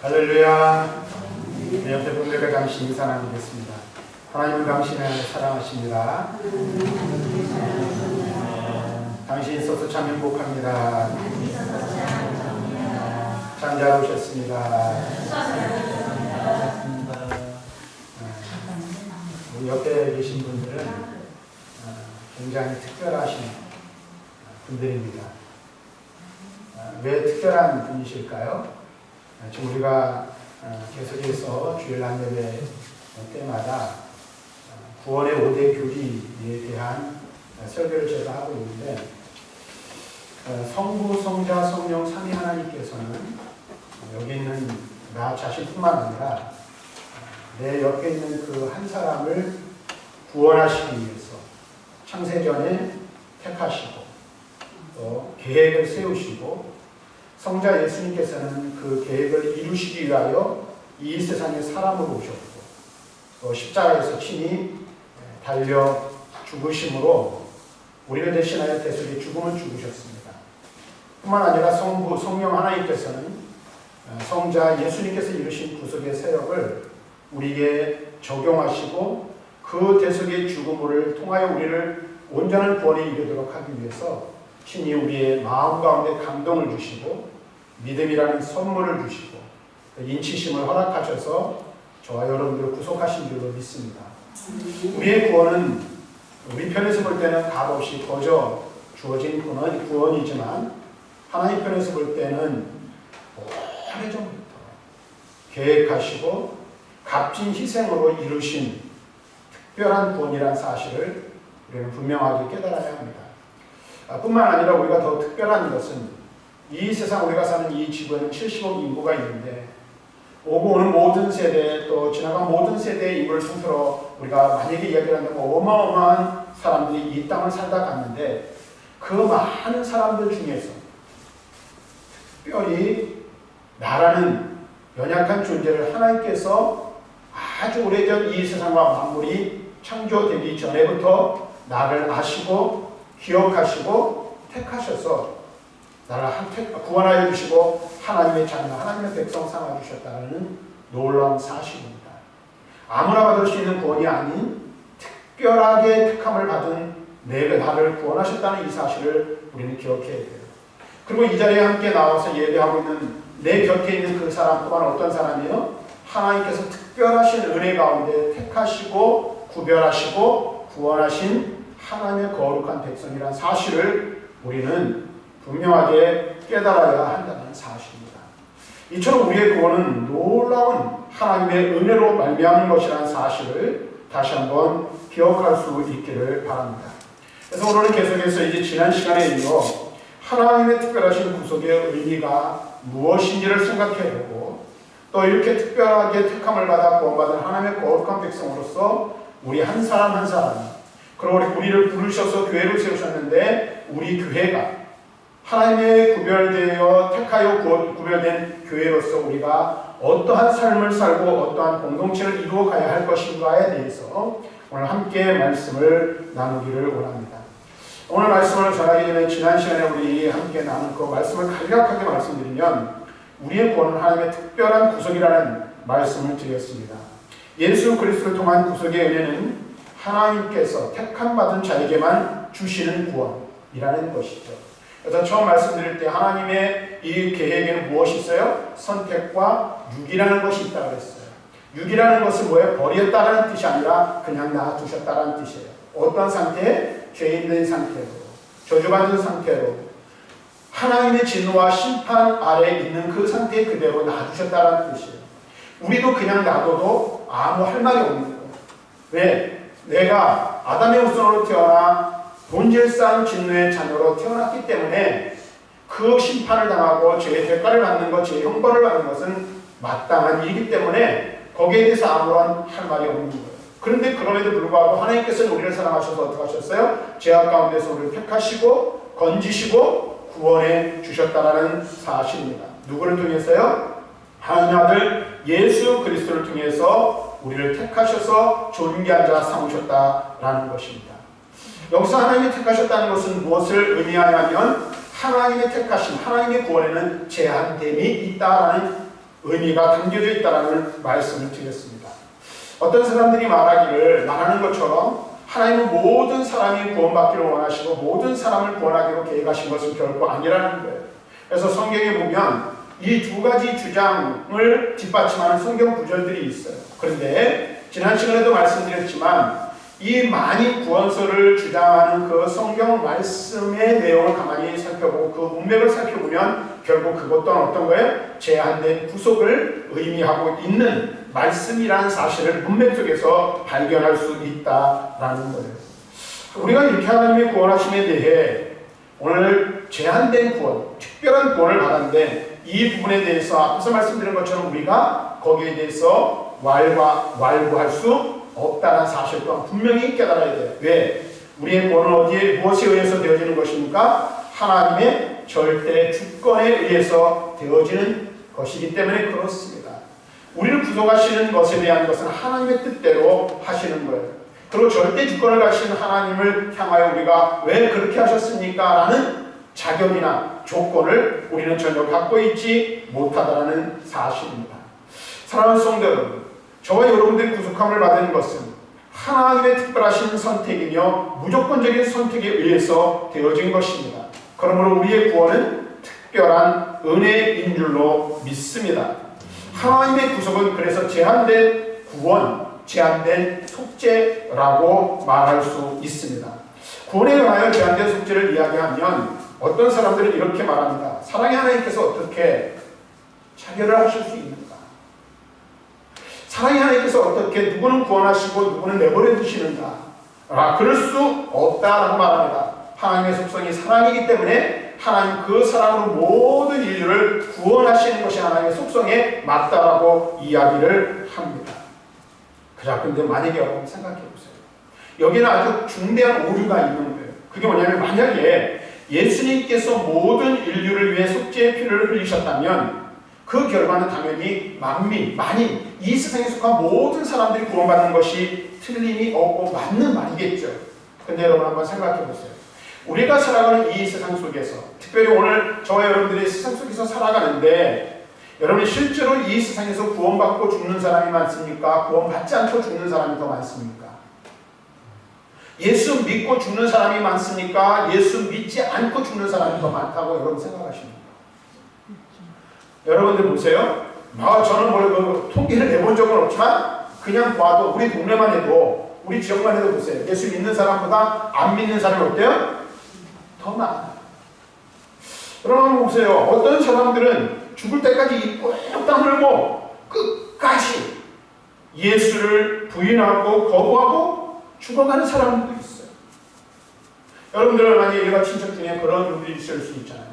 할렐루야. 내 옆에 분들과 당신 인사 나누겠습니다. 하나님은 당신을 사랑하십니다. 당신이 있어서 참 행복합니다. 참 잘 오셨습니다. 우리 옆에 계신 분들은 굉장히 특별하신 분들입니다. 왜 특별한 분이실까요? 지금 우리가 계속해서 주일 안예배 때마다 구원의 5대 교리에 대한 설교를 제가 하고 있는데, 성부, 성자, 성령 삼위 하나님께서는 여기 있는 나 자신뿐만 아니라 내 옆에 있는 그 한 사람을 구원하시기 위해서 창세전에 택하시고 또 계획을 세우시고, 성자 예수님께서는 그 계획을 이루시기 위하여 이 세상에 사람으로 오셨고, 또 십자가에서 친히 달려 죽으심으로 우리를 대신하여 대속의 죽음을 죽으셨습니다. 뿐만 아니라 성부, 성령 하나님께서는 성자 예수님께서 이루신 구속의 세력을 우리에게 적용하시고, 그 대속의 죽음을 통하여 우리를 온전한 구원에 이르도록 하기 위해서 친히 우리의 마음 가운데 감동을 주시고 믿음이라는 선물을 주시고 인치심을 허락하셔서 저와 여러분들을 구속하신 줄로 믿습니다. 우리의 구원은 우리 편에서 볼 때는 값없이 거저 주어진 구원이지만, 하나님 편에서 볼 때는 오래전부터 계획하시고 값진 희생으로 이루신 특별한 구원이라는 사실을 우리는 분명하게 깨달아야 합니다. 뿐만 아니라 우리가 더 특별한 것은, 이 세상 우리가 사는 이 지구에는 70억 인구가 있는데, 오고 오는 모든 세대, 또 지나간 모든 세대의 인구를 통틀어 우리가 만약에 이야기를 한다면 어마어마한 사람들이 이 땅을 살다 갔는데, 그 많은 사람들 중에서 특별히 나라는 연약한 존재를 하나님께서 아주 오래전 이 세상과 만물이 창조되기 전에부터 나를 아시고 기억하시고 택하셔서 나를 구원하여 주시고 하나님의 자녀, 하나님의 백성 삼아 주셨다는 놀라운 사실입니다. 아무나 받을 수 있는 구원이 아닌 특별하게 택함을 받은 나를 구원하셨다는 이 사실을 우리는 기억해야 돼요. 그리고 이 자리에 함께 나와서 예배하고 있는 내 곁에 있는 그 사람 또한 어떤 사람이요? 하나님께서 특별하신 은혜 가운데 택하시고 구별하시고 구원하신 하나님의 거룩한 백성이라는 사실을 우리는 분명하게 깨달아야 한다는 사실입니다. 이처럼 우리의 구원은 놀라운 하나님의 은혜로 말미암은 것이라는 사실을 다시 한번 기억할 수 있기를 바랍니다. 그래서 오늘은 계속해서 이제 지난 시간에 이어 하나님의 특별하신 구속의 의미가 무엇인지를 생각해보고, 또 이렇게 특별하게 택함을 받아 구원받은 하나님의 거룩한 백성으로서 우리 한 사람 한 사람, 그리고 우리를 부르셔서 교회를 세우셨는데 우리 교회가 하나님의 구별되어 택하여 구별된 교회로서 우리가 어떠한 삶을 살고 어떠한 공동체를 이루어가야 할 것인가에 대해서 오늘 함께 말씀을 나누기를 원합니다. 오늘 말씀을 전하기 전에 지난 시간에 우리 함께 나눈 그 말씀을 간략하게 말씀드리면, 우리의 구원은 하나님의 특별한 구속이라는 말씀을 드렸습니다. 예수 그리스도를 통한 구속의 은혜는 하나님께서 택함받은 자에게만 주시는 구원이라는 것이죠. 그래서 처음 말씀드릴 때 하나님의 이 계획에는 무엇이 있어요? 선택과 유기라는 것이 있다고 했어요. 유기라는 것은 뭐예요? 버렸다는 뜻이 아니라 그냥 놔두셨다는 뜻이에요. 어떤 상태에? 죄 있는 상태로, 저주받은 상태로, 하나님의 진노와 심판 아래에 있는 그 상태에 그대로 놔두셨다는 뜻이에요. 우리도 그냥 놔둬도 아무 할 말이 없는 거예요. 왜? 내가 아담의 후손으로 태어나 본질상 진노의 자녀로 태어났기 때문에 그 심판을 당하고 죄의 대가를 받는 것, 죄의 형벌을 받는 것은 마땅한 일이기 때문에 거기에 대해서 아무런 할 말이 없는 거예요. 그런데 그럼에도 불구하고 하나님께서는 우리를 사랑하셔서 어떻게 하셨어요? 죄악 가운데서 우리를 택하시고 건지시고 구원해 주셨다라는 사실입니다. 누구를 통해서요? 하나님 아들 예수 그리스도를 통해서 우리를 택하셔서 존귀한 자 삼으셨다라는 것입니다. 여기서 하나님이 택하셨다는 것은 무엇을 의미하냐면, 하나님의 택하심, 하나님의 구원에는 제한됨이 있다라는 의미가 담겨져 있다는 말씀을 드렸습니다. 어떤 사람들이 말하는 것처럼 하나님은 모든 사람이 구원받기를 원하시고 모든 사람을 구원하기로 계획하신 것은 결코 아니라는 거예요. 그래서 성경에 보면 이 두 가지 주장을 뒷받침하는 성경 구절들이 있어요. 그런데 지난 시간에도 말씀드렸지만 이 많은 구원서를 주장하는 그 성경 말씀의 내용을 가만히 살펴보고 그 문맥을 살펴보면 결국 그것 또한 어떤 거예요? 제한된 구속을 의미하고 있는 말씀이라는 사실을 문맥 속에서 발견할 수 있다라는 거예요. 우리가 이렇게 하나님의 구원하심에 대해 오늘 제한된 구원, 특별한 구원을 받았는데 이 부분에 대해서 앞서 말씀드린 것처럼 우리가 거기에 대해서 왈부할 수 없다는 사실 또한 분명히 깨달아야 돼요. 왜? 우리의 구원은 무엇에 의해서 되어지는 것입니까? 하나님의 절대 주권에 의해서 되어지는 것이기 때문에 그렇습니다. 우리를 구속하시는 것에 대한 것은 하나님의 뜻대로 하시는 거예요. 그리고 절대 주권을 가신 하나님을 향하여 우리가 왜 그렇게 하셨습니까? 라는 자격이나 조건을 우리는 전혀 갖고 있지 못하다는 사실입니다. 사랑하는 성도 여러분, 저와 여러분들이 구속함을 받은 것은 하나님의 특별하신 선택이며 무조건적인 선택에 의해서 되어진 것입니다. 그러므로 우리의 구원은 특별한 은혜인 줄로 믿습니다. 하나님의 구속은 그래서 제한된 구원, 제한된 속죄라고 말할 수 있습니다. 구원에 관하여 제한된 속죄를 이야기하면 어떤 사람들은 이렇게 말합니다. 사랑의 하나님께서 어떻게 차별을 하실 수 있는가? 사랑의 하나님께서 어떻게 누구는 구원하시고 누구는 내버려 두시는가? 그럴 수 없다라고 말합니다. 하나님의 속성이 사랑이기 때문에 하나님 그 사랑으로 모든 인류를 구원하시는 것이 하나님의 속성에 맞다라고 이야기를 합니다. 자, 근데 만약에 여러분 생각해 보세요. 여기는 아주 중대한 오류가 있는 거예요. 그게 뭐냐면 만약에 예수님께서 모든 인류를 위해 속죄의 피를 흘리셨다면 그 결과는 당연히 만인, 이 세상에 속한 모든 사람들이 구원받는 것이 틀림이 없고 맞는 말이겠죠. 근데 여러분 한번 생각해 보세요. 우리가 살아가는 이 세상 속에서, 특별히 오늘 저와 여러분들이 세상 속에서 살아가는데 여러분 실제로 이 세상에서 구원받고 죽는 사람이 많습니까? 구원받지 않고 죽는 사람이 더 많습니까? 예수 믿고 죽는 사람이 많습니까? 예수 믿지 않고 죽는 사람이 더 많다고 여러분 생각하십니까? 여러분들 보세요. 저는 통계를 내본 적은 없지만 그냥 봐도 우리 동네만 해도 우리 지역만 해도 보세요. 예수 믿는 사람보다 안 믿는 사람이 어때요? 더 많아요. 여러분 보세요. 어떤 사람들은 죽을 때까지 입고 땀 흘고 끝까지 예수를 부인하고 거부하고 죽어가는 사람들도 있어요. 여러분들 만약에 일가 친척 중에 그런 분들이 있을 수 있잖아요.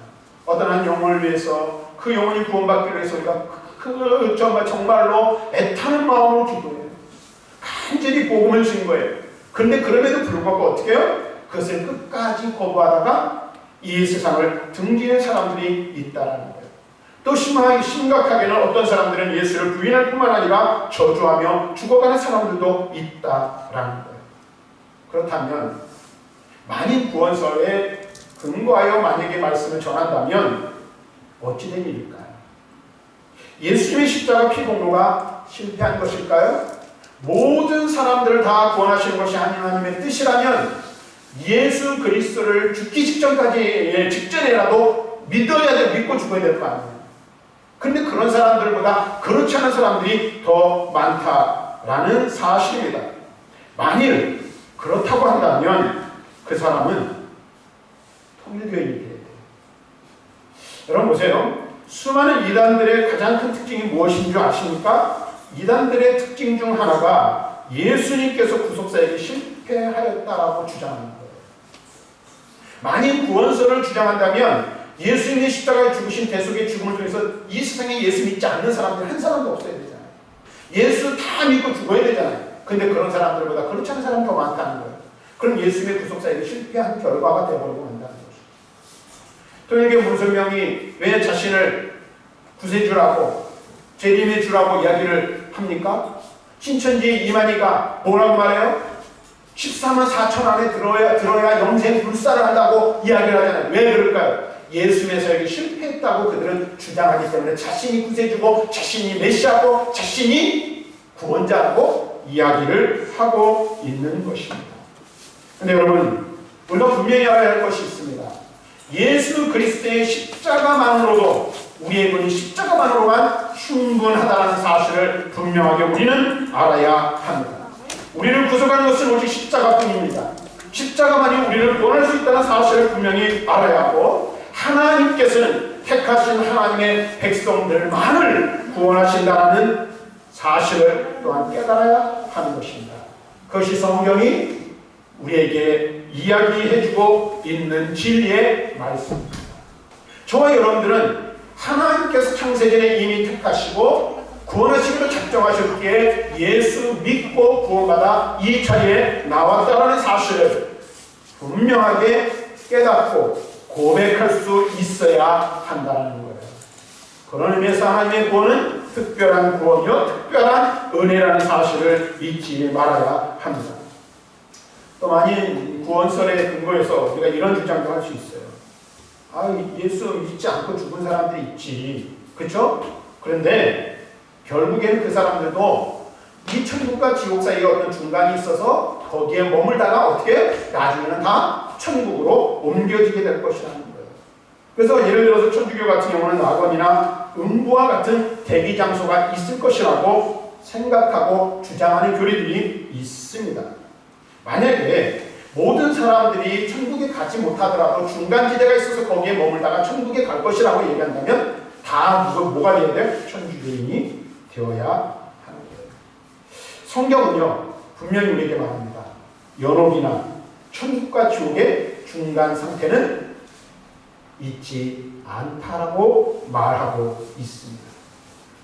어떤 한 영혼을 위해서 그 영혼이 구원받기 위해서 우리가 정말로 애타는 마음으로 기도해요. 간절히 복음을 준 거예요. 그런데 그럼에도 불구하고 어떻게 해요? 그것을 끝까지 거부하다가 이 세상을 등지는 사람들이 있다는 거예요. 또 심각하게는 어떤 사람들은 예수를 부인할 뿐만 아니라 저주하며 죽어가는 사람들도 있다라는 거예요. 그렇다면 만인 구원서에 근거하여 만약에 말씀을 전한다면 어찌된 일일까요? 예수님의 십자가 피공로가 실패한 것일까요? 모든 사람들을 다 구원하시는 것이 하나님의 뜻이라면 예수 그리스도를 죽기 직전에라도 믿고 죽어야 될 거 아니에요. 근데 그런 사람들보다 그렇지 않은 사람들이 더 많다라는 사실입니다. 만일 그렇다고 한다면 그 사람은 통일교인이 돼야 돼요. 여러분 보세요. 수많은 이단들의 가장 큰 특징이 무엇인 줄 아십니까? 이단들의 특징 중 하나가 예수님께서 구속사역에 실패하였다라고 주장하는 거예요. 만일 구원서를 주장한다면 예수님의 십자가에 죽으신 대속의 죽음을 통해서 이 세상에 예수 믿지 않는 사람들 한 사람도 없어야 되잖아요. 예수 다 믿고 죽어야 되잖아요. 근데 그런 사람들보다 그렇지 않은 사람이 더 많다는 거예요. 그럼 예수님의 구속사역에 실패한 결과가 되어버리고 만다는 거죠. 또에게 무슨 명이 왜 자신을 구세주라고 재림의 주라고 이야기를 합니까? 신천지 이만희가 뭐라고 말해요? 14만 4천 안에 들어야 영생 불사를 한다고 이야기를 하잖아요. 왜 그럴까요? 예수의 사역이 실패했다고 그들은 주장하기 때문에 자신이 구세주고 자신이 메시아고 자신이 구원자라고 이야기를 하고 있는 것입니다. 그런데 여러분, 우리가 분명히 알아야 할 것이 있습니다. 예수 그리스도의 십자가만으로도 우리의 구원이 십자가만으로만 충분하다는 사실을 분명하게 우리는 알아야 합니다. 우리를 구속하는 것은 오직 십자가뿐입니다. 십자가만이 우리를 구원할 수 있다는 사실을 분명히 알아야 하고, 하나님께서는 택하신 하나님의 백성들만을 구원하신다는 사실을 또한 깨달아야 하는 것입니다. 그것이 성경이 우리에게 이야기해주고 있는 진리의 말씀입니다. 저와 여러분들은 하나님께서 창세전에 이미 택하시고 구원하시기로 작정하셨기에 예수 믿고 구원받아 이 자리에 나왔다는 사실을 분명하게 깨닫고 고백할 수 있어야 한다는 거예요. 그런 의미에서 하나님의 구원은 특별한 구원이요 특별한 은혜라는 사실을 잊지 말아야 합니다. 또 많이 구원설에 근거해서 우리가 이런 주장도 할 수 있어요. 예수 믿지 않고 죽은 사람들이 있지, 그렇죠? 그런데 결국에는 그 사람들도 이 천국과 지옥 사이에 어떤 중간이 있어서 거기에 머물다가 어떻게 나중에는 다 천국으로 옮겨지게 될 것이라는 거예요. 그래서 예를 들어서 천주교 같은 경우는 낙원이나 음부와 같은 대기 장소가 있을 것이라고 생각하고 주장하는 교리들이 있습니다. 만약에 모든 사람들이 천국에 가지 못하더라도 중간지대가 있어서 거기에 머물다가 천국에 갈 것이라고 얘기한다면 다 뭐가 되어야 돼요? 천주교인이 되어야 하는 거예요. 성경은요 분명히 우리에게 말합니다. 연옥이나 천국과 지옥의 중간 상태는 있지 않다라고 말하고 있습니다.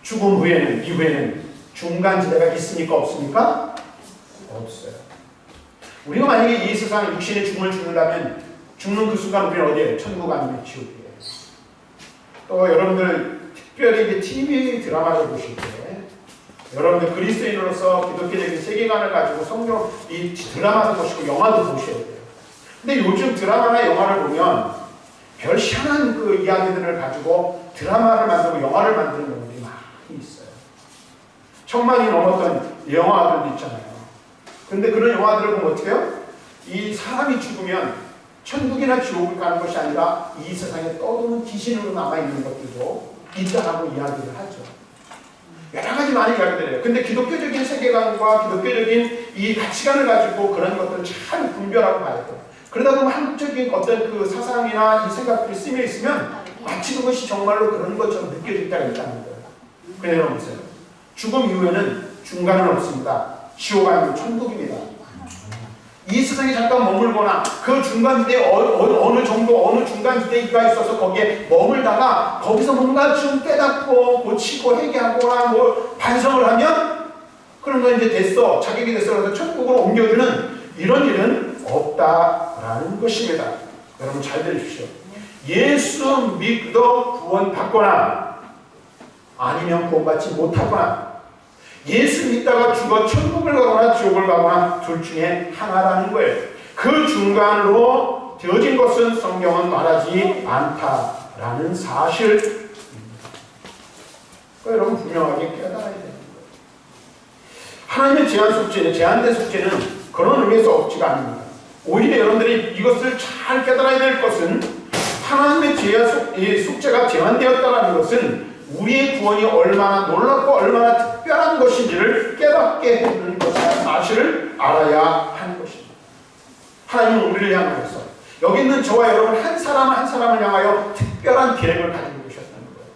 죽음 후에는, 이후에는 중간지대가 있습니까? 없습니까? 없어요. 우리가 만약에 이 세상 육신의 죽음을 죽는다면 죽는 그 순간 우리는 어디에요? 천국 아니면 지옥이에요. 또 여러분들 특별히 이제 TV 드라마를 보실 때 여러분들 그리스도인으로서 기독교적인 세계관을 가지고 성경 이 드라마도 보시고 영화도 보셔야 돼요. 근데 요즘 드라마나 영화를 보면 별 희한한 그 이야기들을 가지고 드라마를 만들고 영화를 만드는 경우들이 많이 있어요. 1000만이 넘었던 영화들도 있잖아요. 근데 그런 영화들을 보면 어떻게 해요? 이 사람이 죽으면 천국이나 지옥을 가는 것이 아니라 이 세상에 떠도는 귀신으로 남아있는 것들도 있다라고 이야기를 하죠. 여러 가지 많은 이야기들을 해요. 근데 기독교적인 세계관과 기독교적인 이 가치관을 가지고 그런 것들을 잘 분별하고 봐야 돼요. 그러다 보면 한국적인 어떤 그 사상이나 이 생각들이 쓰여 있으면 마치 그것이 정말로 그런 것처럼 느껴질 때가 있다는 거예요. 그래서 여러분 보세요. 죽음 이후에는 중간은 없습니다. 지옥 아니면 천국입니다. 이 세상에 잠깐 머물거나 그 중간지대에 어느 정도 어느 중간지대가 있어서 거기에 머물다가 거기서 뭔가 좀 깨닫고 고치고 회개하거나 뭐 반성을 하면 그런 거 이제 됐어, 자격이 됐어, 그래서 천국으로 옮겨주는 이런 일은 없다라는 것입니다. 여러분 잘 들으십시오. 예수 믿고 구원받거나 아니면 구원받지 못하거나 예수 믿다가 죽어 천국을 가거나 지옥을 가거나 둘 중에 하나라는 거예요. 그 중간으로 되어진 것은 성경은 말하지 않다라는 사실입니다. 그러니까 여러분 분명하게 깨달아야 되는 거예요. 하나님의 제한된 속죄는 그런 의미에서 억지가 아닙니다. 오히려 여러분들이 이것을 잘 깨달아야 될 것은 하나님의 속죄가 제한되었다는 것은 우리의 구원이 얼마나 놀랍고 얼마나 특별한 것인지를 깨닫게 해주는 것이라는 사실을 알아야 하는 것입니다. 하나님은 우리를 향하여서 여기 있는 저와 여러분 한 사람 한 사람을 향하여 특별한 계획을 가지고 계셨다는 거예요.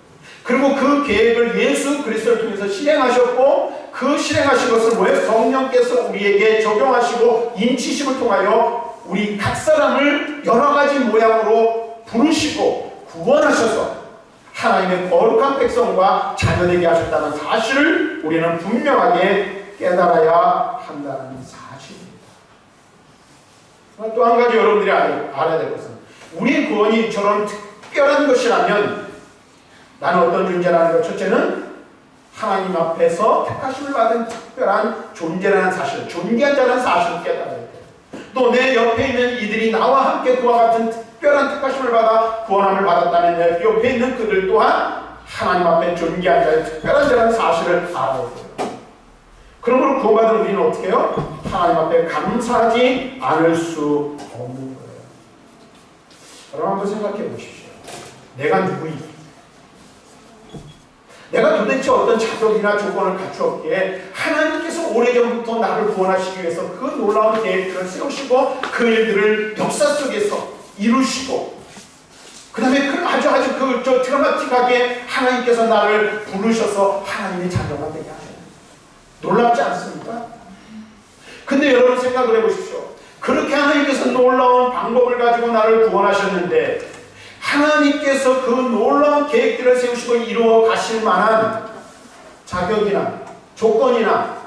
그리고 그 계획을 예수 그리스도를 통해서 실행하셨고 그 실행하신 것을 뭐예요? 성령께서 우리에게 적용하시고 인치심을 통하여 우리 각 사람을 여러 가지 모양으로 부르시고 구원하셔서 하나님의 거룩한 백성과 자녀되게 하셨다는 사실을 우리는 분명하게 깨달아야 한다는 사실입니다. 또 한 가지 여러분들이 알아야 될 것은 우리의 구원이 저런 특별한 것이라면 나는 어떤 존재라는 것, 첫째는 하나님 앞에서 택하심을 받은 특별한 존재라는 사실, 존귀한 자라는 사실을 깨달아야 돼요. 또 내 옆에 있는 이들이 나와 함께 그와 같은 특별한 택하심을 받아 구원함을 받았다는 옆에 있는 그들 또한 하나님 앞에 존귀한 자의 특별한 자라는 사실을 알아야 돼요. 그러므로 구원받은 우리는 어떻게 해요? 하나님 앞에 감사하지 않을 수 없는 거예요. 여러분 한번 생각해 보십시오. 내가 누구인지, 내가 도대체 어떤 자격이나 조건을 갖추었기에 하나님께서 오래전부터 나를 구원하시기 위해서 그 놀라운 계획들을 세우시고 그 일들을 역사 속에서 이루시고 그 다음에 아주 드라마틱하게 하나님께서 나를 부르셔서 하나님의 자녀가 되게 하셔요. 놀랍지 않습니까? 근데 여러분 생각을 해보십시오. 그렇게 하나님께서 놀라운 방법을 가지고 나를 구원하셨는데 하나님께서 그 놀라운 계획들을 세우시고 이루어 가실 만한 자격이나 조건이나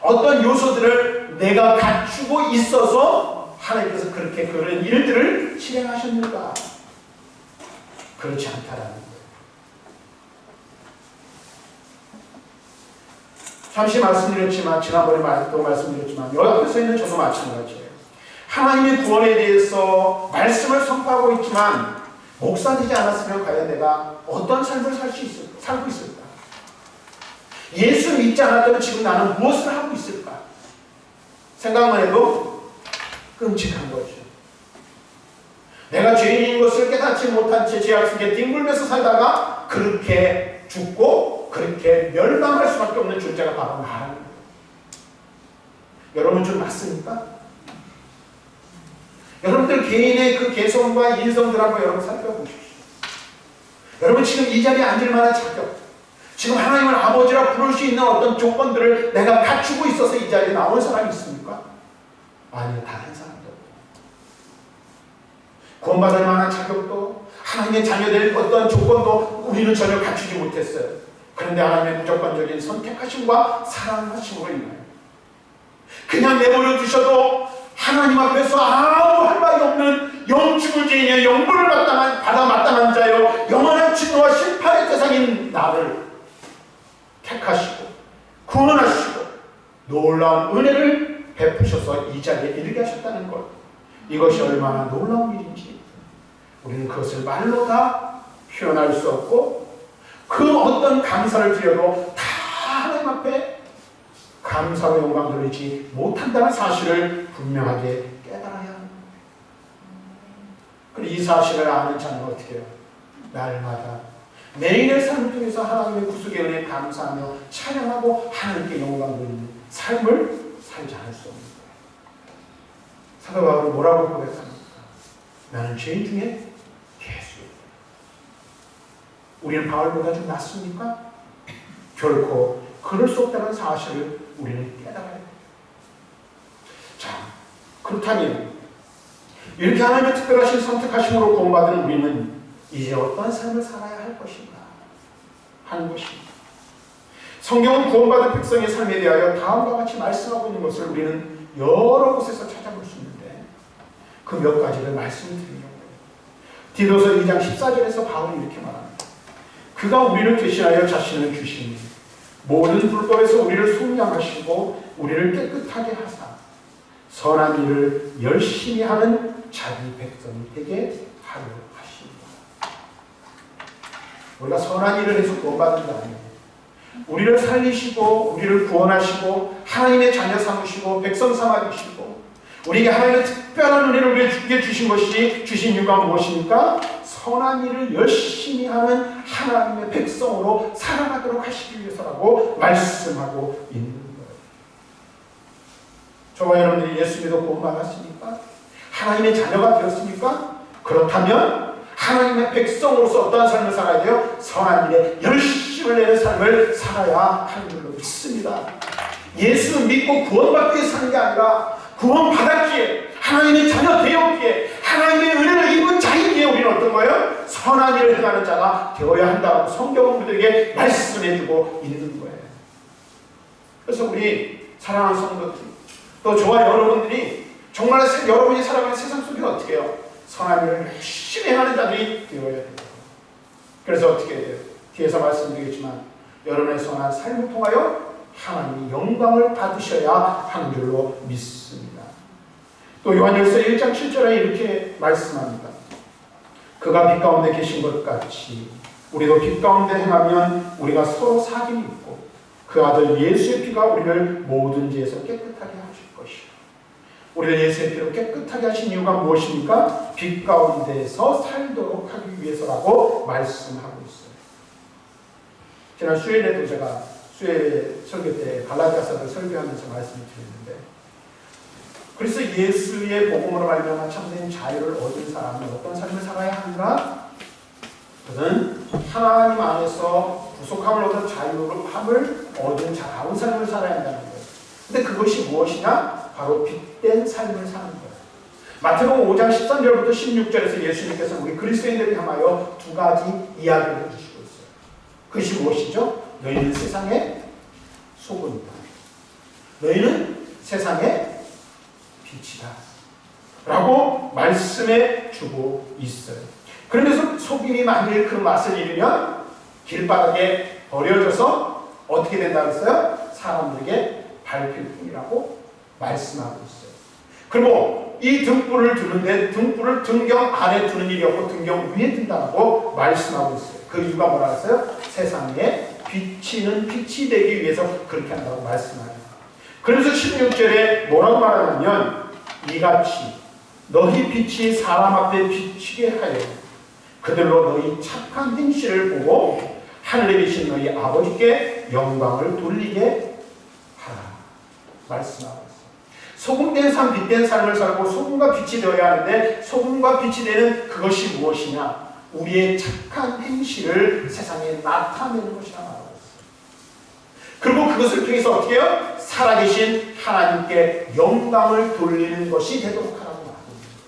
어떤 요소들을 내가 갖추고 있어서 하나님께서 그렇게 그런 일들을 실행하셨는가? 그렇지 않다라는 거예요. 잠시 말씀드렸지만, 지난번에 또 말씀드렸지만, 여기 앞에 서 있는 저도 마찬가지예요. 하나님의 구원에 대해서 말씀을 선포하고 있지만 목사 되지 않았으면 과연 내가 어떤 삶을 살고 있을까? 예수 믿지 않았다면 지금 나는 무엇을 하고 있을까? 생각만 해도 끔찍한 거죠. 내가 죄인인 것을 깨닫지 못한 채 죄악 속에 뒹굴면서 살다가 그렇게 죽고 그렇게 멸망할 수밖에 없는 존재가 바로 나라는 거예요. 여러분 좀 맞습니까? 여러분들 개인의 그 개성과 인성들 한번 여러분 살펴보십시오. 여러분 지금 이 자리에 앉을 만한 자격, 지금 하나님을 아버지라 부를 수 있는 어떤 조건들을 내가 갖추고 있어서 이 자리에 나온 사람이 있습니까? 아니요, 단 한 사람도 없고. 구원받을 만한 자격도 하나님의 자녀될 어떤 조건도 우리는 전혀 갖추지 못했어요. 그런데 하나님의 무조건적인 선택하심과 사랑하심으로 인하여 그냥 내버려 두셔도 하나님 앞에서 아무 할 말이 없는 영죽을 죄인의 영불을 받아 마땅한 자여 영원한 진노와 심판의 대상인 나를 택하시고 구원하시고 놀라운 은혜를 베푸셔서 이 자리에 이르게 하셨다는 것, 이것이 얼마나 놀라운 일인지 우리는 그것을 말로 다 표현할 수 없고 그 어떤 감사를 드려도 다 하나님 앞에 감사와 영광 돌리지 못한다는 사실을 분명하게 깨달아야 합니다. 그리고 이 사실을 아는 자는 어떻게 해요? 날마다 매일의 삶을 통해서 하나님의 구속의 은혜에 감사하며 찬양하고 하나님께 영광 돌리는 삶을 살지 않을 수 없는 거예요. 사도 바울은 뭐라고 고백합니까? 나는 죄인 중에 괴수. 우리는 바울보다 좀 낫습니까? 결코 그럴 수 없다는 사실을 우리는 깨달아야 돼요. 자, 그렇다면 이렇게 하나님의 특별하신 선택하심으로 구원받은 우리는 이제 어떤 삶을 살아야 할 것인가 하는 것입니다. 성경은 구원받은 백성의 삶에 대하여 다음과 같이 말씀하고 있는 것을 우리는 여러 곳에서 찾아볼 수 있는데 그 몇 가지를 말씀드리려고 해요. 디도서 2장 14절에서 바울이 이렇게 말합니다. 그가 우리를 대신하여 자신을 주시니 모든 불법에서 우리를 속량하시고 우리를 깨끗하게 하사 선한 일을 열심히 하는 자기 백성이 되게 하려 하십니다. 우리가 선한 일을 해서 구원받은 게 아니에요. 우리를 살리시고 우리를 구원하시고 하나님의 자녀 삼으시고 백성 삼아주시고 우리에게 하나님의 특별한 은혜를 우리에게 주신 이유가 무엇입니까? 선한 일을 열심히 하는 하나님의 백성으로 살아가도록 하시기 위해서라고 말씀하고 있는 거예요. 저와 여러분들이 예수 믿어 구원받았습니까? 하나님의 자녀가 되었습니까? 그렇다면 하나님의 백성으로서 어떠한 삶을 살아야 돼요? 선한 일에 열심을 내는 삶을 살아야 하는 줄로 믿습니다. 예수 믿고 구원받기 위해 사는 게 아니라 구원받았기에 하나님의 자녀 되었기에 하나님의 은혜를 입은 자이기에 우리는 어떤 거예요? 선한 일을 행하는 자가 되어야 한다고 성경은 우리에게 말씀해주고 있는 거예요. 그래서 우리 사랑하는 성도들 또 저와 여러분들이 정말 여러분이 살아가는 세상 속에 어떻게 해요? 선한 일을 열심히 행하는 자들이 되어야 돼요. 그래서 어떻게 해야 돼요? 뒤에서 말씀드리겠지만 여러분의 선한 삶을 통하여 하나님이 영광을 받으셔야 하는 줄로 믿습니다. 또 요한일서 1장 7절에 이렇게 말씀합니다. 그가 빛 가운데 계신 것 같이 우리도 빛 가운데 행하면 우리가 서로 사귐이 있고 그 아들 예수의 피가 우리를 모든 죄에서 깨끗하게 하실 것이요. 우리를 예수의 피로 깨끗하게 하신 이유가 무엇입니까? 빛 가운데서 살도록 하기 위해서라고 말씀하고 있어요. 지난 수요일에도 제가 수요일 설교 때 갈라디아서를 설교하면서 말씀을 드렸는데, 그래서 예수의 복음으로 말미암아 참된 자유를 얻은 사람은 어떤 삶을 살아야 하는가? 그는 하나님 안에서 구속함을 얻은 자유함을 얻은 자라운 삶을 살아야 한다는 거예요. 근데 그것이 무엇이냐? 바로 빛된 삶을 사는 거예요. 마태복음 5장 13절부터 16절에서 예수님께서 우리 그리스도인들을 향하여 두 가지 이야기를 해주시고 있어요. 그것이 무엇이죠? 너희는 세상의 소금이다. 너희는 세상의 빛이다. 라고 말씀해 주고 있어요. 그런데서 소금이 만일 그 맛을 잃으면 길바닥에 버려져서 어떻게 된다고 했어요? 사람들에게 밟힐 뿐이라고 말씀하고 있어요. 그리고 이 등불을 두는데 등불을 등경 아래 두는 일이 없고 등경 위에 둔다고 말씀하고 있어요. 그 이유가 뭐라고 했어요? 세상에 비치는 빛이 되기 위해서 그렇게 한다고 말씀하요. 그래서 16절에 뭐라고 말하냐면 이같이 너희 빛이 사람 앞에 비치게 하여 그들로 너희 착한 행실을 보고 하늘에 계신 너희 아버지께 영광을 돌리게 하라 말씀하고 있어요. 소금된 삶, 빛된 삶을 살고 소금과 빛이 되어야 하는데 소금과 빛이 되는 그것이 무엇이냐? 우리의 착한 행실을 세상에 나타내는 것이라 말하고 있어요. 그리고 그것을 통해서 어떻게 해요? 살아계신 하나님께 영광을 돌리는 것이 되도록 하라고 말하고 있습니다.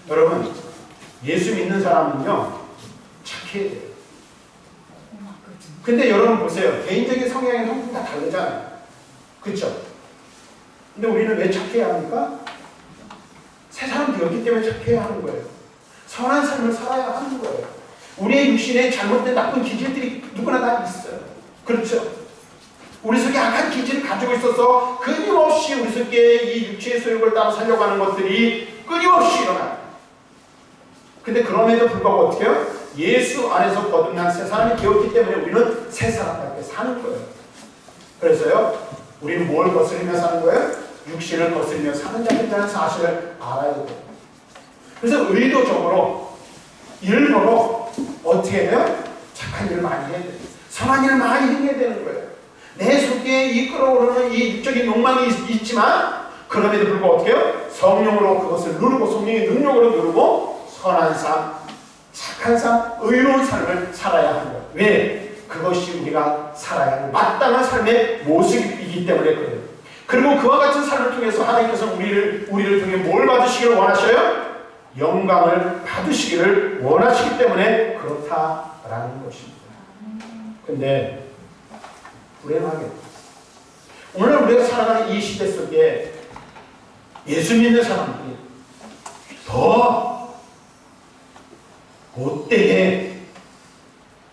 여러분, 예수 믿는 사람은요 착해야 돼요. 근데 여러분 보세요. 개인적인 성향이 성품 다 다르잖아요. 그렇죠? 근데 우리는 왜 착해야 합니까? 새 사람 되었기 때문에 착해야 하는 거예요. 선한 삶을 살아야 하는 거예요. 우리의 육신에 잘못된 나쁜 기질들이 누구나 다 있어요. 그렇죠? 우리 속에 악한 기질을 가지고 있어서 끊임없이 우리 속에 이 육체의 소욕을 따라 살려고 하는 것들이 끊임없이 일어나요. 근데 그럼에도 불구하고 어떻게 해요? 예수 안에서 거듭난 새 사람이 되었기 때문에 우리는 새 사람답게 사는 거예요. 그래서요, 우리는 뭘 거스르며 사는 거예요? 육신을 거스르며 사는 자들이라는 사실을 알아야 돼요. 그래서 의도적으로, 일부러 어떻게 해요? 착한 일을 많이 해야 돼요. 선한 일을 많이 해야 되는 거예요. 내 속에 이 끓어오르는 이 육적인 욕망이 있지만 그럼에도 불구하고 어떻게 해요? 성령으로 그것을 누르고 성령의 능력으로 누르고 선한 삶, 착한 삶, 의로운 삶을 살아야 하는 거예요. 왜? 그것이 우리가 살아야 하는 마땅한 삶의 모습이기 때문에 그래요. 그리고 그와 같은 삶을 통해서 하나님께서 우리를 통해 뭘 받으시기를 원하셔요? 영광을 받으시기를 원하시기 때문에 그렇다라는 것입니다. 근데 불행하게 오늘 우리가 살아가는 이 시대 속에 예수 믿는 사람들이 더 못되게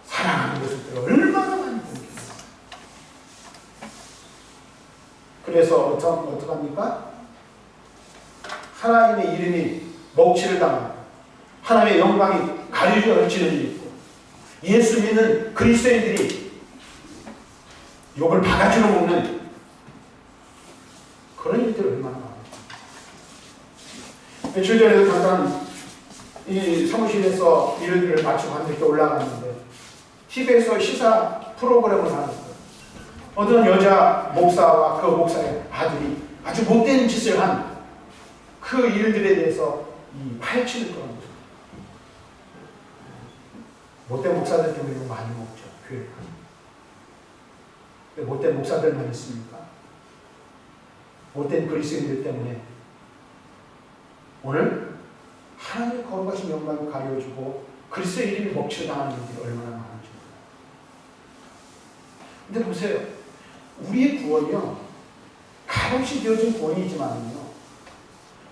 살아가는 모습들을 얼마나 많이 보겠어요. 그래서 어떡합니까? 하나님의 이름이 먹칠을 당하고 하나님의 영광이 가려지는 일이 있고 예수 믿는 그리스도인들이 욕을 바가지로 먹는 그런 일들이 얼마나 많아요. 며칠 전에도 잠깐 이 사무실에서 일을 마치고 함께 올라갔는데 TV에서 시사 프로그램을 하는 거예요. 어떤 여자 목사와 그 목사의 아들이 아주 못된 짓을 한 그 일들에 대해서 파헤치는 그런 거죠. 못된 목사들 때문에 많이 먹죠. 교회가. 못된 목사들만 있습니까? 못된 그리스도인들 때문에 오늘 하나님의 거룩하신 영광을 가려주고 그리스도의 이름이 먹칠을 당하는 일들이 얼마나 많은지 몰라요. 근데 보세요. 우리의 구원이요. 값없이 되어진 구원이지만요.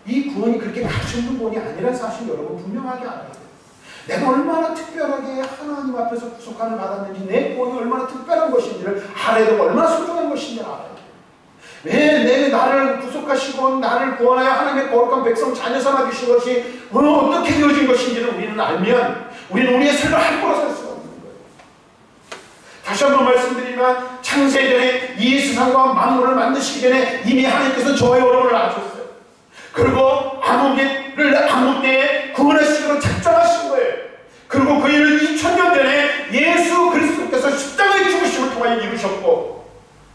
이 구원이 그렇게 갖춘 구원이 아니라는 사실 여러분 분명하게 알아야 돼요. 내가 얼마나 특별하게 하나님 앞에서 구속함을 받았는지 내 구원이 얼마나 특별한 것인지를 알아야 되고 얼마나 소중한 것인지를 알아야 돼요. 왜 나를 구속하시고 나를 구원하여 하나님의 거룩한 백성 자녀 삼아 주신 것이 어떻게 되어진 것인지를 우리는 알면 우리는 우리의 삶을 함부로 살 수가 없는 거예요. 다시 한번 말씀드리면 창세전에 이 세상과 만물을 만드시기 전에 이미 하나님께서 저와 여러분을 아셨어요. 그리고 아무 때에 구원하시기로 작정하신 거예요. 그리고 그 일을 2000년 전에 예수 그리스도께서 십자가의 죽으심을 통하여 이루셨고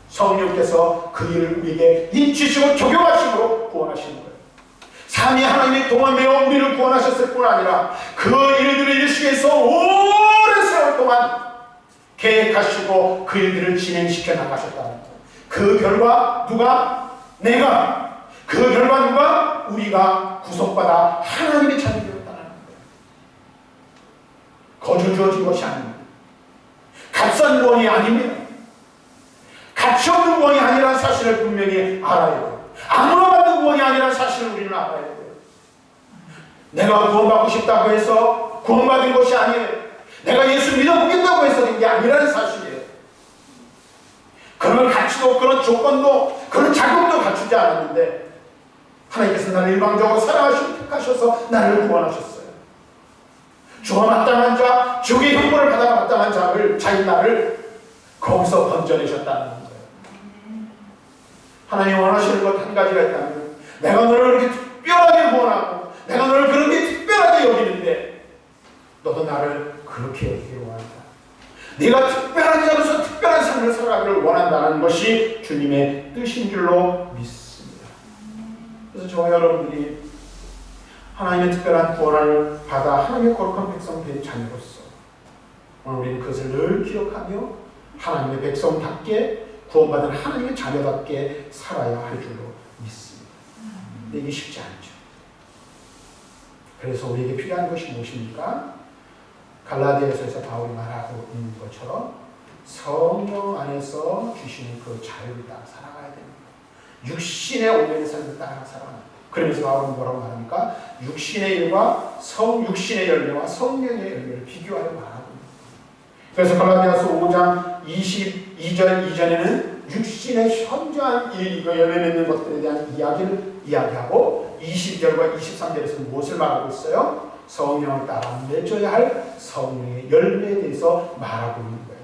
성령께서 그 일을 우리에게 인치시고 적용하심으로 구원하시는 거예요. 삼위 하나님이 동원되어 우리를 구원하셨을 뿐 아니라 그 일들을 이루시기 위해서 오랜 세월 동안 계획하시고 그 일들을 진행시켜 나가셨다는 거예요. 그 결과 누가? 내가. 그 결과 누가? 우리가 구속받아 하나님의 자녀가 되었다는 거예요. 거저 주어진 것이 아닙니다. 값싼 구원이 아닙니다. 가치 없는 구원이 아니라는 사실을 분명히 알아야 돼요. 아무나 받는 구원이 아니라는 사실을 우리는 알아야 돼요. 내가 구원받고 싶다고 해서 구원받은 것이 아니에요. 내가 예수 믿어보겠다고 해서 된 게 아니라는 사실이에요. 그런 가치도 그런 조건도 그런 자격도 갖추지 않았는데 하나님께서 나를 일방적으로 사랑하시고 택하셔서 나를 구원하셨어요. 주가 마땅한 자, 주의 형벌을 받아 마땅한 자인 나를 거기서 건져내셨다는 거예요. 하나님 원하시는 것 한 가지가 있다면 내가 너를 그렇게 특별하게 구원하고 내가 너를 그렇게 특별하게 여기는데 너도 나를 그렇게 여기기를 원한다. 네가 특별한 자로서 특별한 삶을 살아가기를 원한다는 것이 주님의 뜻인 줄로 믿습니다. 그래서 저와 여러분들이 하나님의 특별한 구원을 받아 하나님의 거룩한 백성 된 자녀로서 오늘 우리는 그것을 늘 기억하며 하나님의 백성답게 구원받은 하나님의 자녀답게 살아야 할 줄로 믿습니다. 근데 이게 쉽지 않죠. 그래서 우리에게 필요한 것이 무엇입니까? 갈라디아서에서 바울이 말하고 있는 것처럼 성령 안에서 주시는 그 자유를 따라 살아가야 됩니다. 육신의 온전한 삶을 따라 살아가는 거예요. 그러면서 바울은 뭐라고 말합니까? 육신의 일과 육신의 열매와 성령의 열매를 비교하여 말하고 있는 거예요. 그래서 갈라디아서 5장 22절 이전에는 육신의 현저한 열매 맺는 것들에 대한 이야기를 이야기하고 20절과 23절에서는 무엇을 말하고 있어요? 성령을 따라 맺어야 할 성령의 열매에 대해서 말하고 있는 거예요.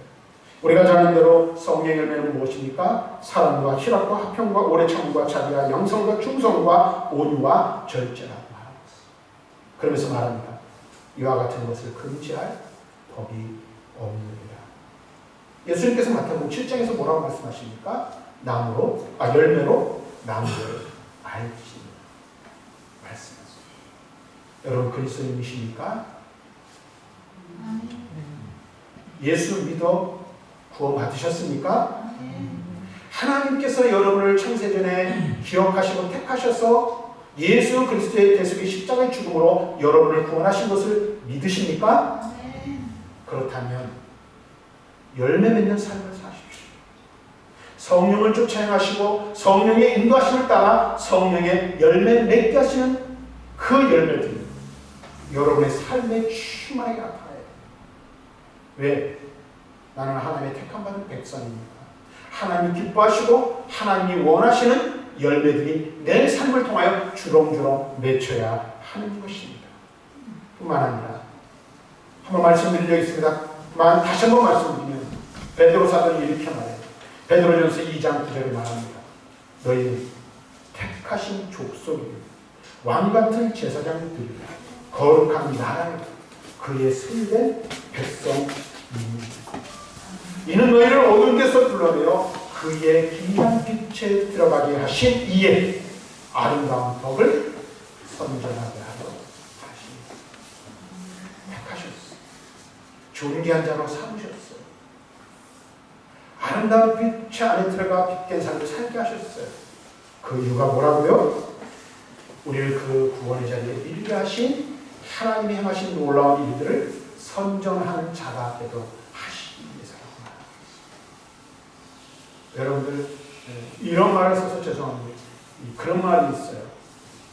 우리가 잘 아는 대로 성령의 열매는 무엇입니까? 사랑과 희락과 화평과 오래 참음과 자비와 양성과 충성과 온유와 절제라고 말하고 있어요. 그러면서 말합니다. 이와 같은 것을 금지할 법이 없느니라. 예수님께서 마태복음 7장에서 뭐라고 말씀하십니까? 열매로 나무를 알지 말씀하세요. 여러분 그리스도인이십니까? 예수 믿어 구원 받으셨습니까? 하나님께서 여러분을 창세전에 기억하시고 택하셔서 예수 그리스도의 대속의 십자가의 죽음으로 여러분을 구원하신 것을 믿으십니까? 그렇다면 열매 맺는 삶을 사십시오. 성령을 쫓아 행하시고 성령의 인도하심을 따라 성령의 열매 맺게 하시는 그 열매들이 여러분의 삶에 충만하게 나타나야 돼요. 왜? 나는 하나님의 택함받은 백성입니다. 하나님 기뻐하시고 하나님이 원하시는 열매들이 내 삶을 통하여 주렁주렁 맺혀야 하는 것입니다. 뿐만 아니라 한번 말씀드리려 있습니다. 다시 한번 말씀드리면 베드로 사도는 이렇게 말해요. 베드로전서 2장 9절에 말합니다. 너희 택하신 족속이요 왕같은 제사장들이라 거룩한 나라요 그의 선된 백성입니다. 이는 너희를 어두운 데서 불러내어 그의 기이한 빛에 들어가게 하신 이에 아름다운 덕을 선전하게 하러 하십니다. 택하셨어요. 존귀한 자로 삼으셨어요. 아름다운 빛 안에 들어가 빛된 삶을 살게 하셨어요. 그 이유가 뭐라고요? 우리를 그 구원의 자리에 이르게 하신 하나님이 행하신 놀라운 일들을 선전하는 자가 되도록 하시기 위해서라고 말합니다. 여러분들 이런 말을 써서 죄송합니다. 그런 말이 있어요.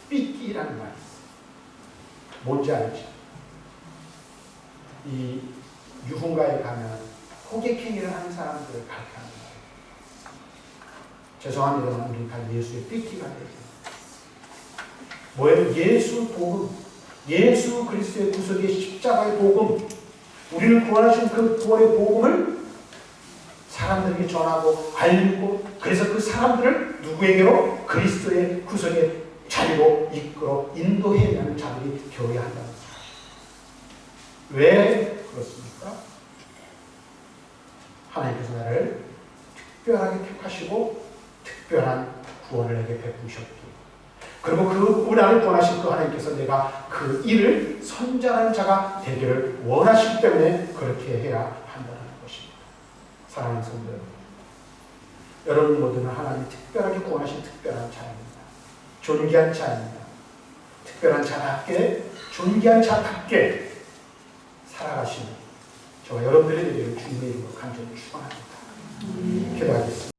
삐끼라는 말이 있어요. 뭔지 알죠? 이 유흥가에 가면 호객행위를 하는 사람들을 가르치는 거예요. 죄송합니다만 우리가 예수의 삐끼가 되죠. 뭐예요? 예수 복음, 예수 그리스도의 구속의 십자가의 복음, 우리를 구원하신 그 구원의 복음을 사람들에게 전하고 알리고, 그래서 그 사람들을 누구에게로? 그리스도의 구속의 자리로 이끌어 인도해야 하는 자들이 되어야 한다는 거예요. 왜 그렇습니까? 하나님께서 나를 특별하게 택하시고 특별한 구원을 내게 베푸셨기, 그리고 그 나를 구원하신 그 하나님께서 내가 그 일을 선전하는 자가 되기를 원하시기 때문에 그렇게 해야 한다는 것입니다. 사랑하는 성도 여러분, 여러분 모두는 하나님이 특별하게 구원하신 특별한 자입니다. 존귀한 자입니다. 특별한 자답게, 존귀한 자답게 살아가시는 저와 여러분들의 되기를 주님의 이름으로 간절히 축원합니다. 기도하겠습니다.